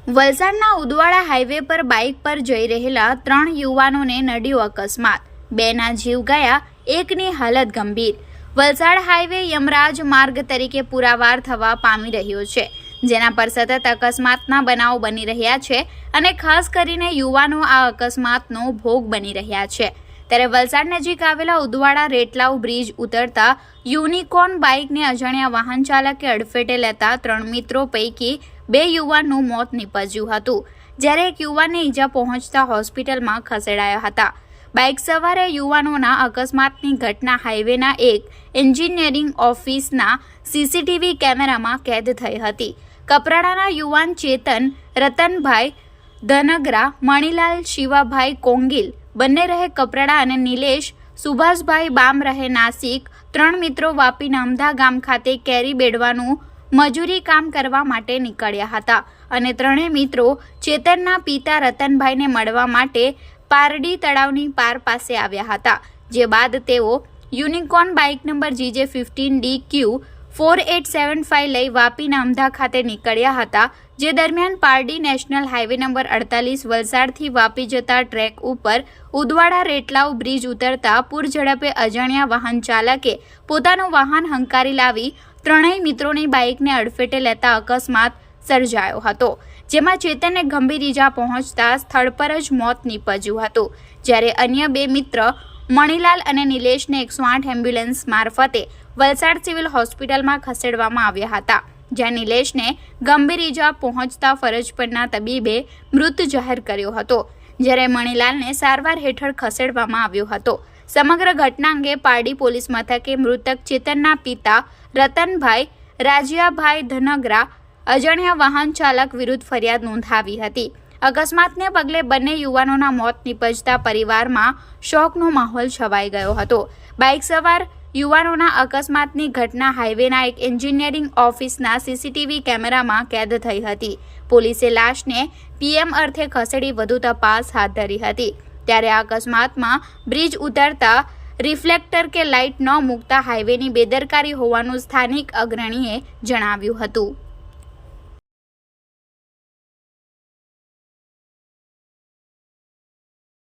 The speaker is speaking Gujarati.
વલસાડના ઉદવાડા હાઈવે પર બાઇક પર જઈ રહેલા 3 યુવાનોને નડ્યો અકસ્માત. 2ના જીવ ગયા, એકની હાલત ગંભીર. વલસાડ હાઈવે યમરાજ માર્ગ તરીકે પુરાવાર થવા પામી રહ્યો છે, જેના પર સતત અકસ્માતના બનાવો બની રહ્યા છે અને ખાસ કરીને યુવાનો આ અકસ્માતનો ભોગ બની રહ્યા છે. ત્યારે વલસાડ નજીક આવેલા ઉદવાડા રેટલાવ બ્રિજ ઉતરતા યુનિકોર્ન બાઇકને અજાણ્યા વાહન ચાલકે અડફેટે લેતા 3 મિત્રો પૈકી 2 યુવાનનું મોત નીપજ્યું હતું, જ્યારે એક યુવાનને ઈજા પહોંચતા હોસ્પિટલમાં ખસેડાયા હતા. બાઇક સવારે યુવાનોના અકસ્માતની ઘટના હાઈવેના એક એન્જિનિયરિંગ ઓફિસના સીસીટીવી કેમેરામાં કેદ થઈ હતી. કપરાડાના યુવાન ચેતન રતનભાઈ ધનગરા, મણીલાલ શિવાભાઈ કોંગીલ બંને રહે કપરાડા અને નિલેશ સુભાષભાઈ બામ રહે નાસિક 3 મિત્રો વાપી નામધા ગામ ખાતે કેરી બેડવાનું મજૂરી કામ કરવા માટે નીકળ્યા હતા અને 3 મિત્રો ચેતનના પિતા રતનભાઈને મળવા માટે પારડી તળાવની પાર પાસે આવ્યા હતા. જે બાદ તેઓ યુનિકોર્ન બાઇક નંબર GJ15DQ 4875 લઈ વાપી નામધા ખાતે નીકળ્યા હતા. જે દરમિયાન પારડી નેશનલ હાઈવે નંબર 48 વલસાડથી વાપી જતા ટ્રેક ઉપર ઉદવાડા રેટલાવ બ્રિજ ઉતરતા પૂર ઝડપે અજાણ્યા વાહન ચાલકે પોતાનું વાહન હંકારી લાવી 3 મિત્રોની બાઇકને અડફેટે લેતા અકસ્માત સર્જાયો હતો, જેમાં ચેતનને ગંભીર ઈજા પહોંચતા સ્થળ પર જ મોત નીપજ્યું હતું, જ્યારે અન્ય 2 મિત્ર મણીલાલ અને નિલેશને 108 એમ્બ્યુલન્સ મારફતે વલસાડ સિવિલ હોસ્પિટલમાં ખસેડવામાં આવ્યા હતા, જ્યાં નિલેશને ગંભીર ઈજા પહોંચતા ફરજ પરના તબીબે મૃત જાહેર કર્યો હતો, જ્યારે મણીલાલને સારવાર હેઠળ ખસેડવામાં આવ્યો હતો. સમગ્ર ઘટના અંગે પારડી પોલીસ મથકે મૃતક ચેતનના પિતા રતનભાઈ રાજ્યાભાઈ ધનગરા અજાણ્યા વાહન ચાલક વિરુદ્ધ ફરિયાદ નોંધાવી હતી. અકસ્માતને પગલે બંને યુવાનોના મોત નીપજતા પરિવારમાં શોકનો માહોલ છવાઈ ગયો હતો. બાઇક સવાર યુવાનોના અકસ્માતની ઘટના હાઈવેના એક એન્જિનિયરિંગ ઓફિસના સીસીટીવી કેમેરામાં કેદ થઈ હતી. પોલીસે લાશને પીએમ અર્થે ખસેડી વધુ તપાસ હાથ ધરી હતી. ત્યારે આ અકસ્માતમાં બ્રિજ ઉતરતા રિફ્લેક્ટર કે લાઇટ ન મૂકતા હાઈવેની બેદરકારી હોવાનું સ્થાનિક અગ્રણીએ જણાવ્યું હતું.